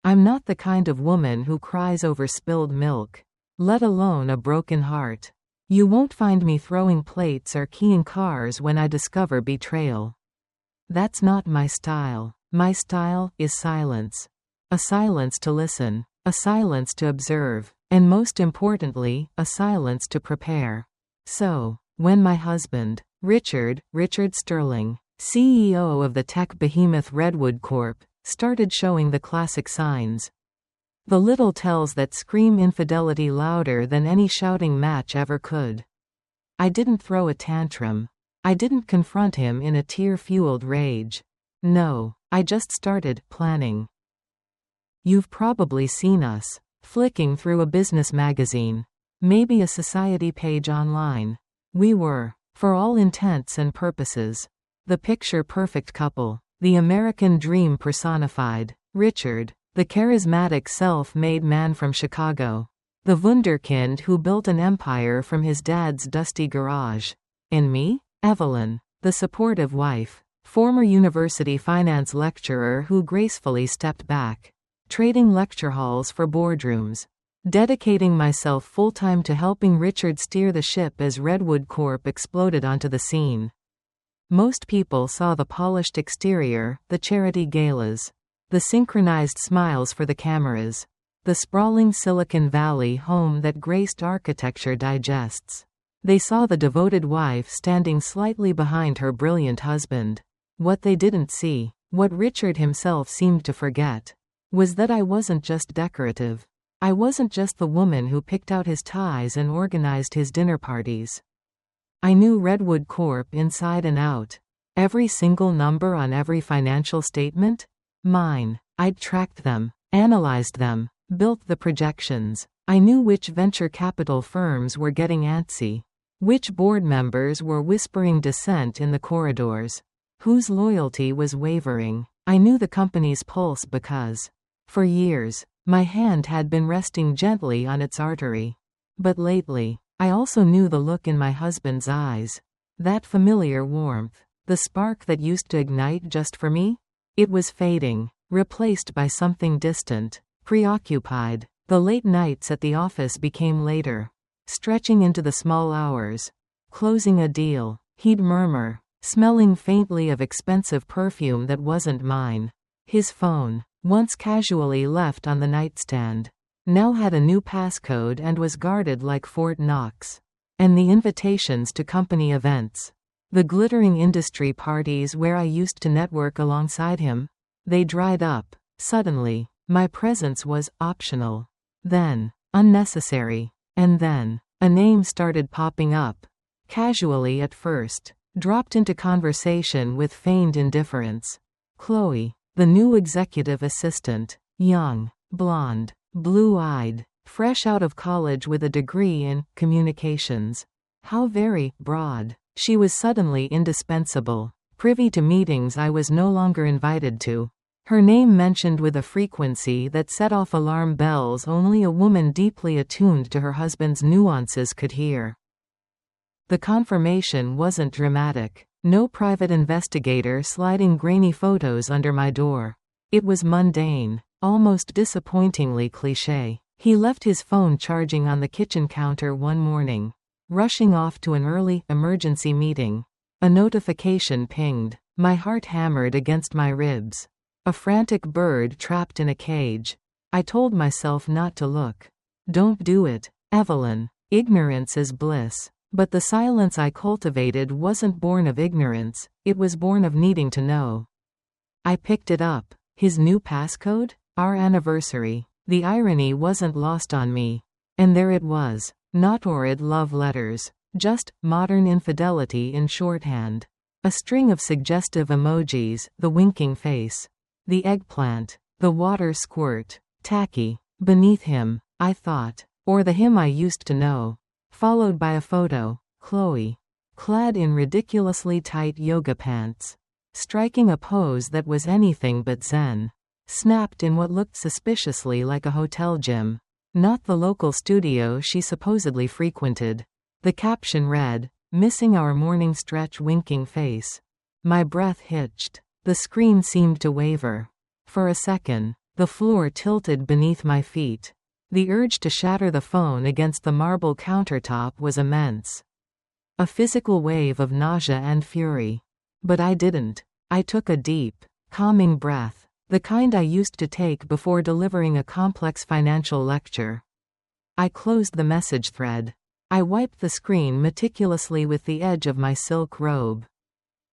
I'm not the kind of woman who cries over spilled milk, let alone a broken heart. You won't find me throwing plates or keying cars when I discover betrayal. That's not my style. My style is silence. A silence to listen, a silence to observe, and most importantly, a silence to prepare. So, when my husband, Richard Sterling, CEO of the tech behemoth Redwood Corp., started showing the classic signs, the little tells that scream infidelity louder than any shouting match ever could, I didn't throw a tantrum. I didn't confront him in a tear-fueled rage. No, I just started planning. You've probably seen us flicking through a business magazine, maybe a society page online. We were, for all intents and purposes, the picture-perfect couple, the American dream personified. Richard, the charismatic self-made man from Chicago, the wunderkind who built an empire from his dad's dusty garage. And me, Evelyn, the supportive wife, former university finance lecturer who gracefully stepped back, trading lecture halls for boardrooms, dedicating myself full-time to helping Richard steer the ship as Redwood Corp exploded onto the scene. Most people saw the polished exterior, the charity galas, the synchronized smiles for the cameras, the sprawling Silicon Valley home that graced Architecture Digests. They saw the devoted wife standing slightly behind her brilliant husband. What they didn't see, what Richard himself seemed to forget, was that I wasn't just decorative. I wasn't just the woman who picked out his ties and organized his dinner parties. I knew Redwood Corp inside and out. Every single number on every financial statement? Mine. I'd tracked them, analyzed them, built the projections. I knew which venture capital firms were getting antsy, which board members were whispering dissent in the corridors, whose loyalty was wavering. I knew the company's pulse because, for years, my hand had been resting gently on its artery. But lately, I also knew the look in my husband's eyes. That familiar warmth, the spark that used to ignite just for me? It was fading, replaced by something distant, preoccupied. The late nights at the office became later, stretching into the small hours. Closing a deal, he'd murmur, smelling faintly of expensive perfume that wasn't mine. His phone, once casually left on the nightstand, now had a new passcode and was guarded like Fort Knox. And the invitations to company events, the glittering industry parties where I used to network alongside him, they dried up. Suddenly, my presence was optional. Then, unnecessary. And then, a name started popping up. Casually at first, dropped into conversation with feigned indifference. Chloe, the new executive assistant, young, blonde, blue-eyed, fresh out of college with a degree in communications. How very broad. She was suddenly indispensable, privy to meetings I was no longer invited to. Her name mentioned with a frequency that set off alarm bells only a woman deeply attuned to her husband's nuances could hear. The confirmation wasn't dramatic. No private investigator sliding grainy photos under my door. It was mundane, almost disappointingly cliché. He left his phone charging on the kitchen counter one morning, rushing off to an early emergency meeting. A notification pinged. My heart hammered against my ribs. A frantic bird trapped in a cage. I told myself not to look. Don't do it, Evelyn. Ignorance is bliss. But the silence I cultivated wasn't born of ignorance, it was born of needing to know. I picked it up. His new passcode? Our anniversary. The irony wasn't lost on me. And there it was. Not horrid love letters. Just modern infidelity in shorthand. A string of suggestive emojis, the winking face, the eggplant, the water squirt. Tacky. Beneath him, I thought. Or the him I used to know. Followed by a photo, Chloe, clad in ridiculously tight yoga pants, striking a pose that was anything but zen, snapped in what looked suspiciously like a hotel gym, not the local studio she supposedly frequented. The caption read, "Missing our morning stretch winking face." My breath hitched. The screen seemed to waver. For a second, The floor tilted beneath my feet. The urge to shatter the phone against the marble countertop was immense. A physical wave of nausea and fury. But I didn't. I took a deep, calming breath, the kind I used to take before delivering a complex financial lecture. I closed the message thread. I wiped the screen meticulously with the edge of my silk robe,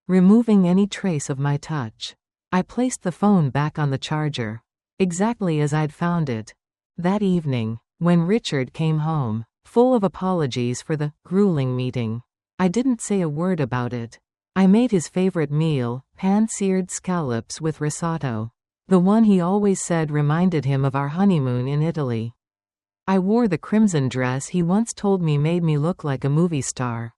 removing any trace of my touch. I placed the phone back on the charger, exactly as I'd found it. That evening, when Richard came home, full of apologies for the grueling meeting, I didn't say a word about it. I made his favorite meal, pan-seared scallops with risotto, the one he always said reminded him of our honeymoon in Italy. I wore the crimson dress he once told me made me look like a movie star.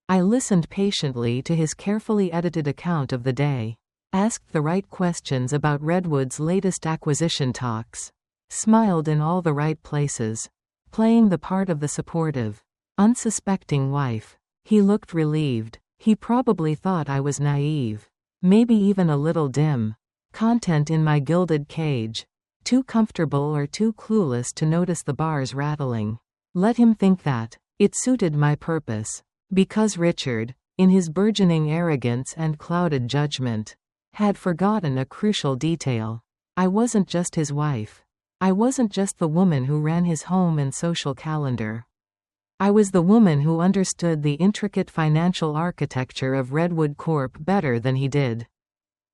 I listened patiently to his carefully edited account of the day, asked the right questions about Redwood's latest acquisition talks, smiled in all the right places, playing the part of the supportive, unsuspecting wife. He looked relieved. He probably thought I was naive, maybe even a little dim. Content in my gilded cage, too comfortable or too clueless to notice the bars rattling. Let him think that. It suited my purpose. Because Richard, in his burgeoning arrogance and clouded judgment, had forgotten a crucial detail. I wasn't just his wife. I wasn't just the woman who ran his home and social calendar. I was the woman who understood the intricate financial architecture of Redwood Corp better than he did.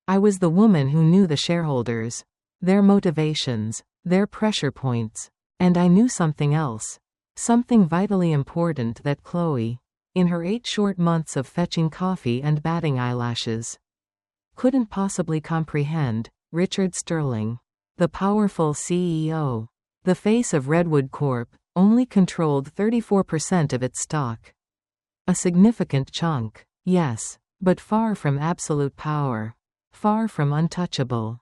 I was the woman who knew the shareholders, their motivations, their pressure points. And I knew something else. Something vitally important that Chloe, in her 8 short months of fetching coffee and batting eyelashes, couldn't possibly comprehend. Richard Sterling, the powerful CEO, the face of Redwood Corp, only controlled 34% of its stock. A significant chunk, yes, but far from absolute power. Far from untouchable.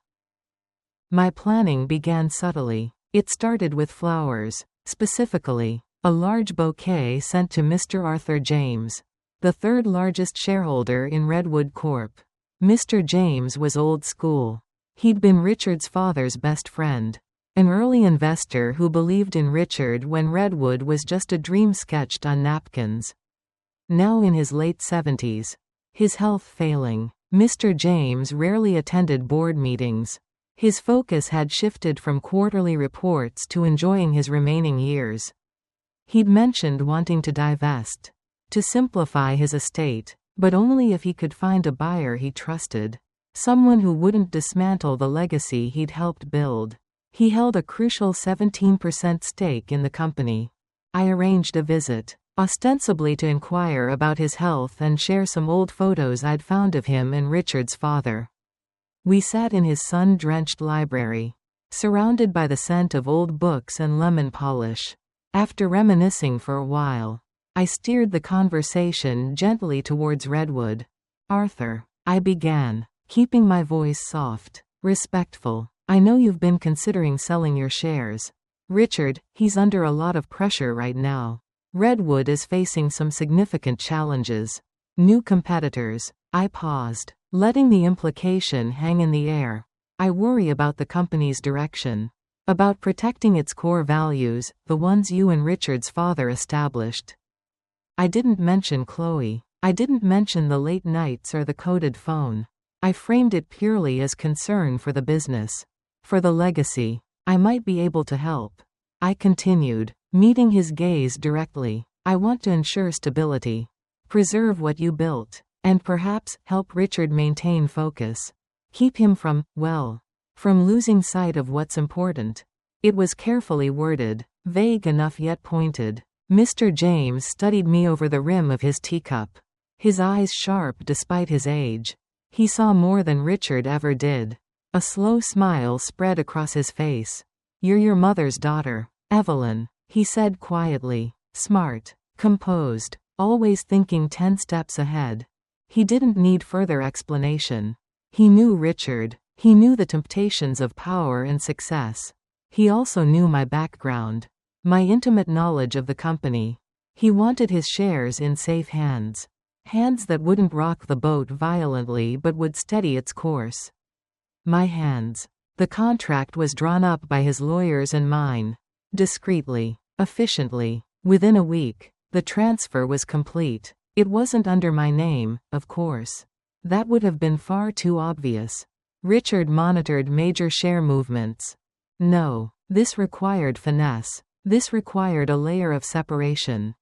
My planning began subtly. It started with flowers, specifically, a large bouquet sent to Mr. Arthur James, the 3rd largest shareholder in Redwood Corp. Mr. James was old school. He'd been Richard's father's best friend. An early investor who believed in Richard when Redwood was just a dream sketched on napkins. Now in his late 70s, his health failing, Mr. James rarely attended board meetings. His focus had shifted from quarterly reports to enjoying his remaining years. He'd mentioned wanting to divest, to simplify his estate, but only if he could find a buyer he trusted, someone who wouldn't dismantle the legacy he'd helped build. He held a crucial 17% stake in the company. I arranged a visit, ostensibly to inquire about his health and share some old photos I'd found of him and Richard's father. We sat in his sun-drenched library, surrounded by the scent of old books and lemon polish. After reminiscing for a while, I steered the conversation gently towards Redwood. Arthur, I began, keeping my voice soft, respectful. I know you've been considering selling your shares. Richard, he's under a lot of pressure right now. Redwood is facing some significant challenges. New competitors. I paused, letting the implication hang in the air. I worry about the company's direction. About protecting its core values, the ones you and Richard's father established. I didn't mention Chloe. I didn't mention the late nights or the coded phone. I framed it purely as concern for the business. For the legacy. I might be able to help. I continued, meeting his gaze directly. I want to ensure stability. Preserve what you built. And perhaps, help Richard maintain focus. Keep him from losing sight of what's important. It was carefully worded, vague enough yet pointed. Mr. James studied me over the rim of his teacup. His eyes sharp despite his age. He saw more than Richard ever did. A slow smile spread across his face. You're your mother's daughter, Evelyn, he said quietly. Smart, composed, always thinking 10 steps ahead. He didn't need further explanation. He knew Richard. He knew the temptations of power and success. He also knew my background. My intimate knowledge of the company. He wanted his shares in safe hands. Hands that wouldn't rock the boat violently but would steady its course. My hands. The contract was drawn up by his lawyers and mine. Discreetly. Efficiently. Within a week, the transfer was complete. It wasn't under my name, of course. That would have been far too obvious. Richard monitored major share movements. No. This required finesse. This required a layer of separation.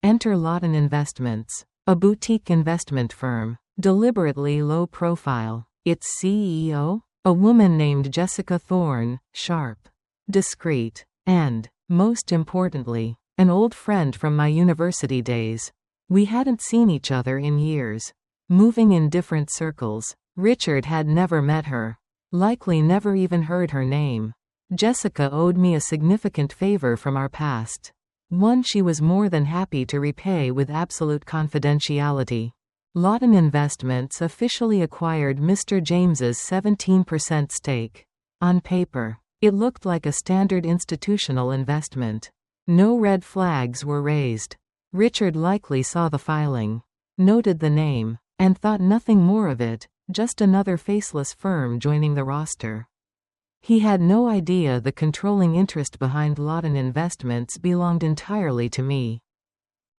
Enter Lawton Investments. A boutique investment firm. Deliberately low profile. Its CEO? A woman named Jessica Thorne, sharp. Discreet. And, most importantly, an old friend from my university days. We hadn't seen each other in years. Moving in different circles. Richard had never met her. Likely never even heard her name. Jessica owed me a significant favor from our past. One she was more than happy to repay with absolute confidentiality. Lawton Investments officially acquired Mr. James's 17% stake. On paper, it looked like a standard institutional investment. No red flags were raised. Richard likely saw the filing, noted the name, and thought nothing more of it, just another faceless firm joining the roster. He had no idea the controlling interest behind Lawton Investments belonged entirely to me.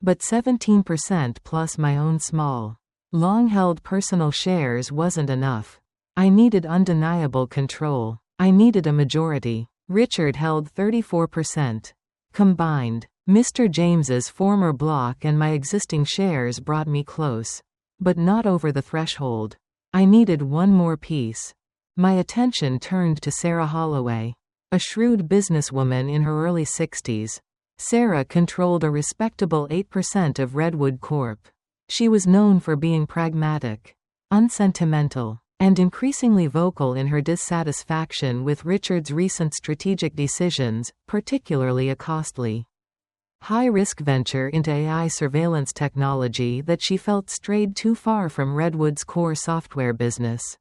But 17% plus my own small, long-held personal shares wasn't enough. I needed undeniable control. I needed a majority. Richard held 34%. Combined, Mr. James's former block and my existing shares brought me close. But not over the threshold. I needed one more piece. My attention turned to Sarah Holloway. A shrewd businesswoman in her early 60s. Sarah controlled a respectable 8% of Redwood Corp. She was known for being pragmatic, unsentimental, and increasingly vocal in her dissatisfaction with Richard's recent strategic decisions, particularly a costly, high-risk venture into AI surveillance technology that she felt strayed too far from Redwood's core software business.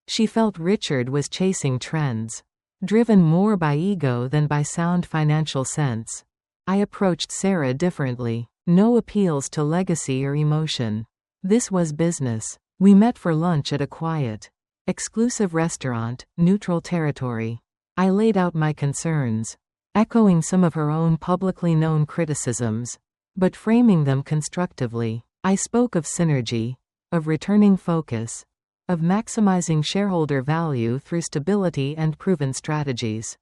She felt Richard was chasing trends, driven more by ego than by sound financial sense. I approached Sarah differently. No appeals to legacy or emotion. This was business. We met for lunch at a quiet, exclusive restaurant, neutral territory. I laid out my concerns, echoing some of her own publicly known criticisms, but framing them constructively. I spoke of synergy, of returning focus, of maximizing shareholder value through stability and proven strategies.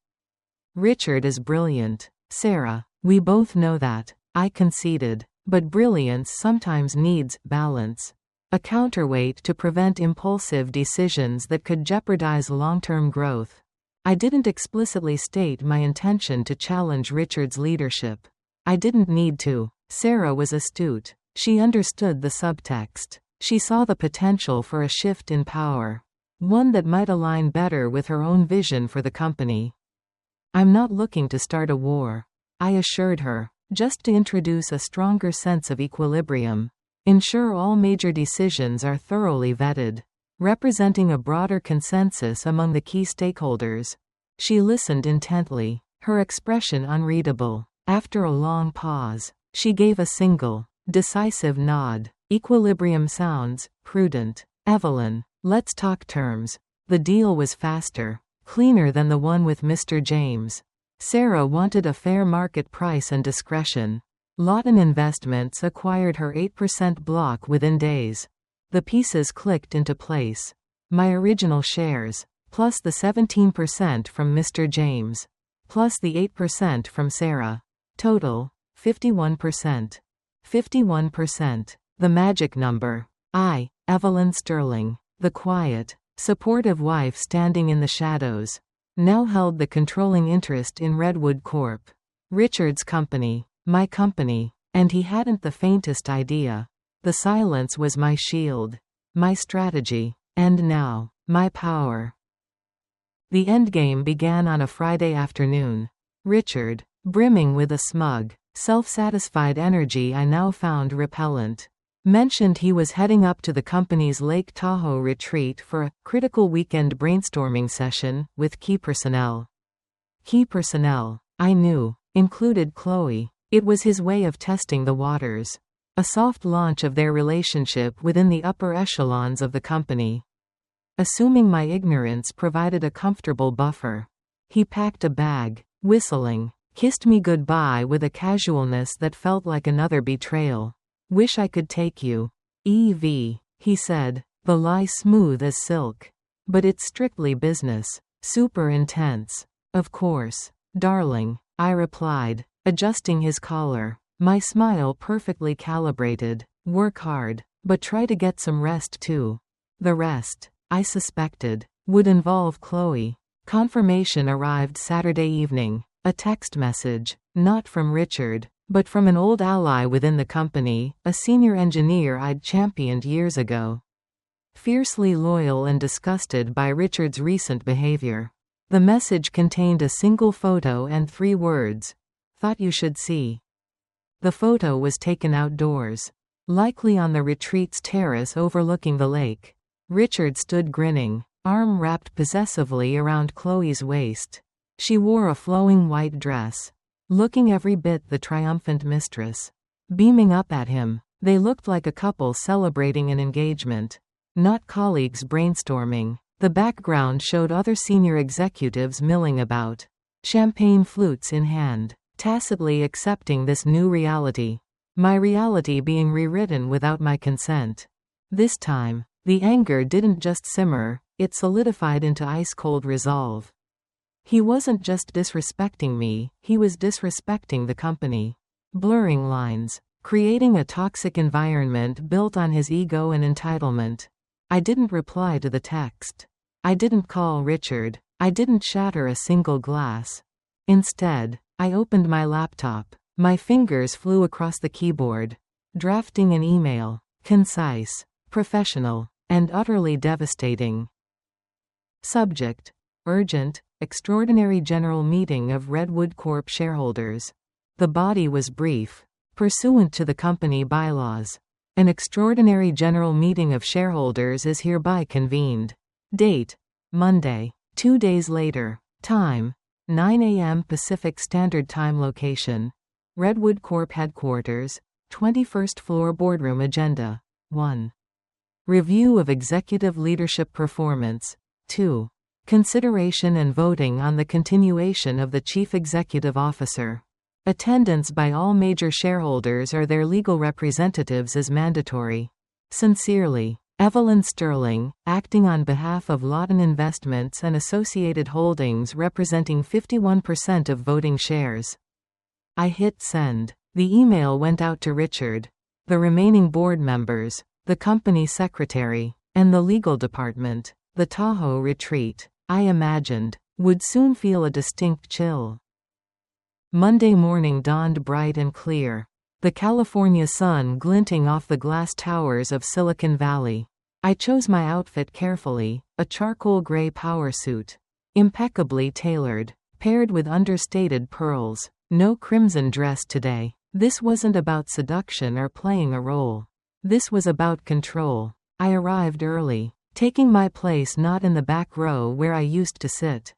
Richard is brilliant, Sarah. We both know that. I conceded. But brilliance sometimes needs balance. A counterweight to prevent impulsive decisions that could jeopardize long-term growth. I didn't explicitly state my intention to challenge Richard's leadership. I didn't need to. Sarah was astute. She understood the subtext. She saw the potential for a shift in power. One that might align better with her own vision for the company. I'm not looking to start a war, I assured her. Just to introduce a stronger sense of equilibrium. Ensure all major decisions are thoroughly vetted, representing a broader consensus among the key stakeholders. She listened intently, her expression unreadable. After a long pause, she gave a single, decisive nod. Equilibrium sounds prudent. Evelyn, let's talk terms. The deal was faster, cleaner than the one with Mr. James. Sarah wanted a fair market price and discretion. Lawton Investments acquired her 8% block within days. The pieces clicked into place. My original shares, plus the 17% from Mr. James, plus the 8% from Sarah. Total, 51%. 51%. The magic number. I, Evelyn Sterling, the quiet, supportive wife standing in the shadows, now held the controlling interest in Redwood Corp. Richard's company, my company, and he hadn't the faintest idea. The silence was my shield, my strategy, and now, my power. The endgame began on a Friday afternoon. Richard, brimming with a smug, self-satisfied energy I now found repellent, mentioned he was heading up to the company's Lake Tahoe retreat for a critical weekend brainstorming session with key personnel. Key personnel, I knew, included Chloe. It was his way of testing the waters. A soft launch of their relationship within the upper echelons of the company. assuming my ignorance provided a comfortable buffer. He packed a bag, whistling, kissed me goodbye with a casualness that felt like another betrayal. Wish I could take you. E.V., he said, the lie smooth as silk. But it's strictly business. Super intense. Of course. Darling, I replied, adjusting his collar. My smile perfectly calibrated. Work hard, but try to get some rest too. The rest, I suspected, would involve Chloe. Confirmation arrived Saturday evening. A text message, not from Richard, but from an old ally within the company, a senior engineer I'd championed years ago. Fiercely loyal and disgusted by Richard's recent behavior. The message contained a single photo and 3 words. Thought you should see. The photo was taken outdoors, likely on the retreat's terrace overlooking the lake. Richard stood grinning, arm wrapped possessively around Chloe's waist. She wore a flowing white dress, looking every bit the triumphant mistress. Beaming up at him, they looked like a couple celebrating an engagement, not colleagues brainstorming. The background showed other senior executives milling about, champagne flutes in hand, tacitly accepting this new reality. My reality being rewritten without my consent. This time, the anger didn't just simmer, it solidified into ice-cold resolve. He wasn't just disrespecting me, he was disrespecting the company. Blurring lines, creating a toxic environment built on his ego and entitlement. I didn't reply to the text. I didn't call Richard. I didn't shatter a single glass. Instead, I opened my laptop. My fingers flew across the keyboard, drafting an email. Concise, professional, and utterly devastating. Subject: Urgent, Extraordinary General Meeting of Redwood Corp shareholders. The body was brief. Pursuant to the company bylaws, an extraordinary general meeting of shareholders is hereby convened. Date: Monday. 2 days later. Time: 9 a.m. Pacific Standard Time. Location: Redwood Corp Headquarters, 21st Floor. Boardroom Agenda: 1. Review of executive leadership performance. 2. Consideration and voting on the continuation of the Chief Executive Officer. Attendance by all major shareholders or their legal representatives is mandatory. Sincerely, Evelyn Sterling, acting on behalf of Lawton Investments and Associated Holdings representing 51% of voting shares. I hit send. The email went out to Richard, the remaining board members, the company secretary, and the legal department. The Tahoe retreat, I imagined, would soon feel a distinct chill. Monday morning dawned bright and clear, the California sun glinting off the glass towers of Silicon Valley. I chose my outfit carefully, a charcoal gray power suit, impeccably tailored, paired with understated pearls. No crimson dress today. This wasn't about seduction or playing a role. This was about control. I arrived early, taking my place not in the back row where I used to sit,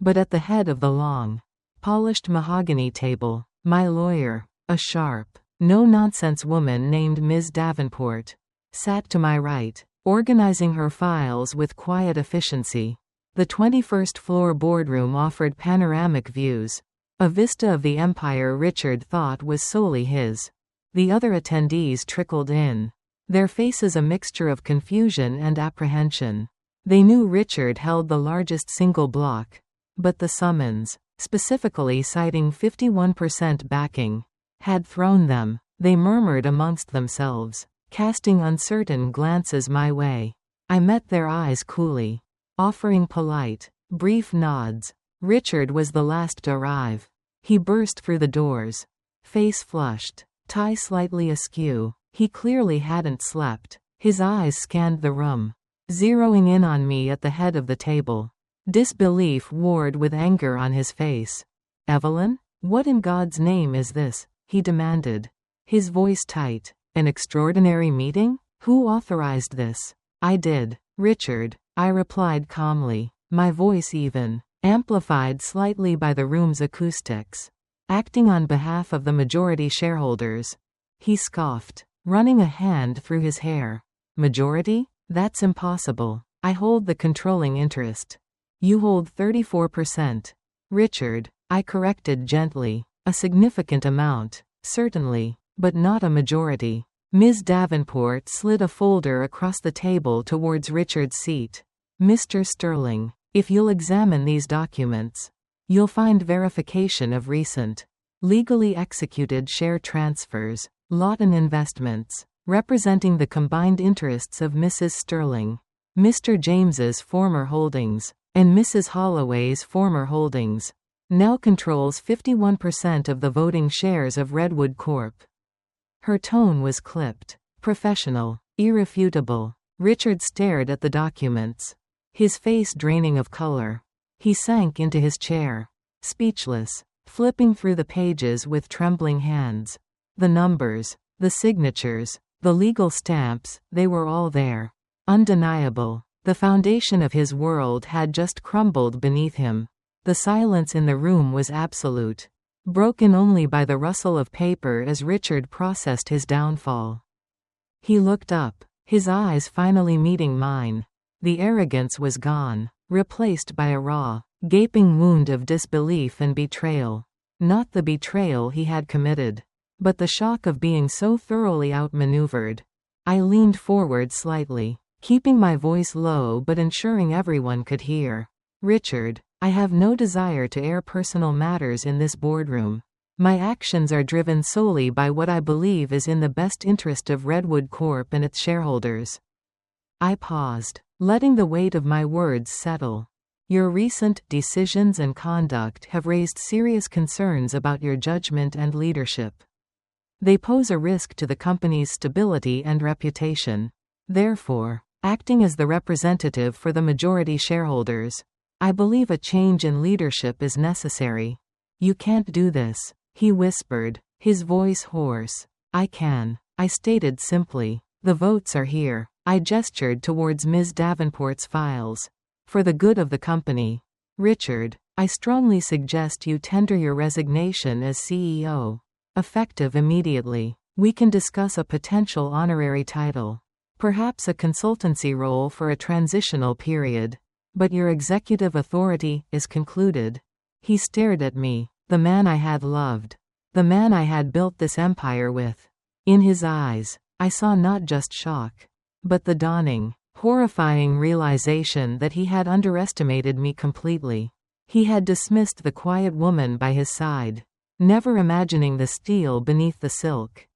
but at the head of the long, polished mahogany table. My lawyer, a sharp, no-nonsense woman named Ms. Davenport, sat to my right, organizing her files with quiet efficiency. The 21st floor boardroom offered panoramic views, a vista of the empire Richard thought was solely his. The other attendees trickled in, their faces a mixture of confusion and apprehension. They knew Richard held the largest single block, but the summons, specifically citing 51% backing, had thrown them. They murmured amongst themselves, casting uncertain glances my way. I met their eyes coolly, offering polite, brief nods. Richard was the last to arrive. He burst through the doors, face flushed, tie slightly askew. He clearly hadn't slept. His eyes scanned the room, zeroing in on me at the head of the table. Disbelief warred with anger on his face. "Evelyn? What in God's name is this?" he demanded, his voice tight. "An extraordinary meeting? Who authorized this?" "I did, Richard," I replied calmly, my voice even, amplified slightly by the room's acoustics. "Acting on behalf of the majority shareholders." He scoffed, running a hand through his hair. "Majority? That's impossible." I hold the controlling interest. You hold 34%. Richard, I corrected gently. A significant amount, certainly, but not a majority. Ms. Davenport slid a folder across the table towards Richard's seat. Mr. Sterling, if you'll examine these documents, you'll find verification of recent, legally executed share transfers, Lawton Investments, representing the combined interests of Mrs. Sterling, Mr. James's former holdings, and Mrs. Holloway's former holdings. Now controls 51% of the voting shares of Redwood Corp. Her tone was clipped, professional, irrefutable. Richard stared at the documents, his face draining of color. He sank into his chair, speechless, flipping through the pages with trembling hands. The numbers, the signatures, the legal stamps, they were all there. Undeniable. The foundation of his world had just crumbled beneath him. The silence in the room was absolute, broken only by the rustle of paper as Richard processed his downfall. He looked up, his eyes finally meeting mine. The arrogance was gone, replaced by a raw, gaping wound of disbelief and betrayal. Not the betrayal he had committed, but the shock of being so thoroughly outmaneuvered. I leaned forward slightly, keeping my voice low but ensuring everyone could hear. Richard, I have no desire to air personal matters in this boardroom. My actions are driven solely by what I believe is in the best interest of Redwood Corp and its shareholders. I paused, letting the weight of my words settle. Your recent decisions and conduct have raised serious concerns about your judgment and leadership. They pose a risk to the company's stability and reputation. Therefore, acting as the representative for the majority shareholders, I believe a change in leadership is necessary. You can't do this, he whispered, his voice hoarse. I can, I stated simply. The votes are here. I gestured towards Ms. Davenport's files. For the good of the company. Richard, I strongly suggest you tender your resignation as CEO. Effective immediately. We can discuss a potential honorary title. Perhaps a consultancy role for a transitional period. But your executive authority is concluded. He stared at me, the man I had loved, the man I had built this empire with. In his eyes, I saw not just shock, but the dawning, horrifying realization that he had underestimated me completely. He had dismissed the quiet woman by his side, never imagining the steel beneath the silk.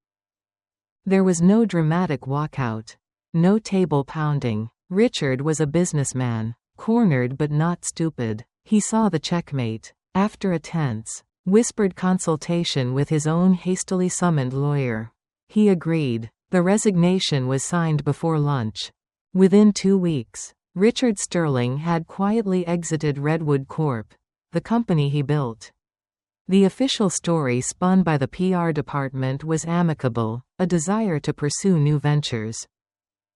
There was no dramatic walkout, no table pounding. Richard was a businessman. Cornered but not stupid. He saw the checkmate. After a tense, whispered consultation with his own hastily summoned lawyer, he agreed. The resignation was signed before lunch. Within 2 weeks, Richard Sterling had quietly exited Redwood Corp., the company he built. The official story spun by the PR department was amicable, a desire to pursue new ventures,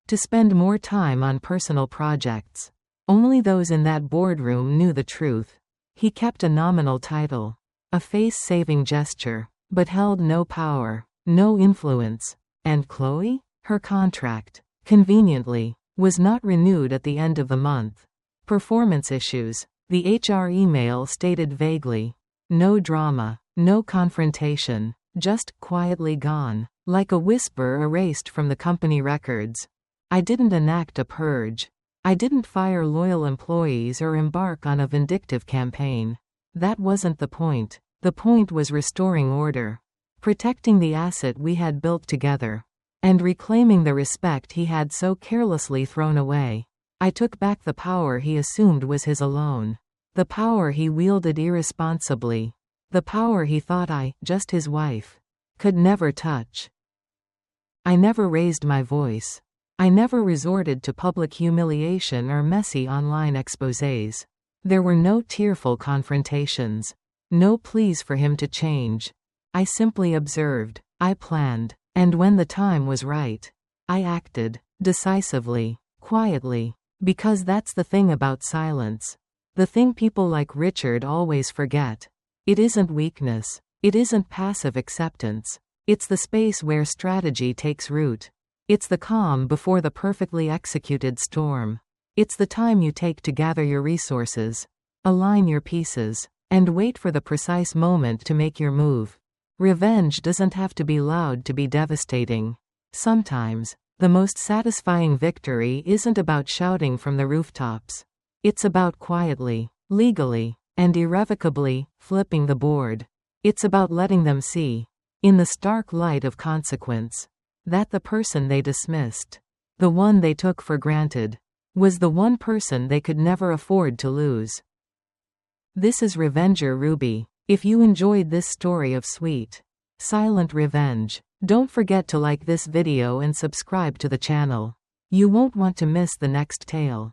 to spend more time on personal projects. Only those in that boardroom knew the truth. He kept a nominal title, a face-saving gesture, but held no power, no influence. And Chloe? Her contract, conveniently, was not renewed at the end of the month. Performance issues, the HR email stated vaguely. No drama, no confrontation, just quietly gone, like a whisper erased from the company records. I didn't enact a purge. I didn't fire loyal employees or embark on a vindictive campaign. That wasn't the point. The point was restoring order, protecting the asset we had built together, and reclaiming the respect he had so carelessly thrown away. I took back the power he assumed was his alone, the power he wielded irresponsibly, the power he thought I, just his wife, could never touch. I never raised my voice. I never resorted to public humiliation or messy online exposés. There were no tearful confrontations, no pleas for him to change. I simply observed, I planned, and when the time was right, I acted, decisively, quietly, because that's the thing about silence. The thing people like Richard always forget. It isn't weakness, it isn't passive acceptance. It's the space where strategy takes root. It's the calm before the perfectly executed storm. It's the time you take to gather your resources, align your pieces, and wait for the precise moment to make your move. Revenge doesn't have to be loud to be devastating. Sometimes, the most satisfying victory isn't about shouting from the rooftops. It's about quietly, legally, and irrevocably flipping the board. It's about letting them see, in the stark light of consequence, that the person they dismissed, the one they took for granted, was the one person they could never afford to lose. This is Revenger Ruby. If you enjoyed this story of sweet, silent revenge, don't forget to like this video and subscribe to the channel. You won't want to miss the next tale.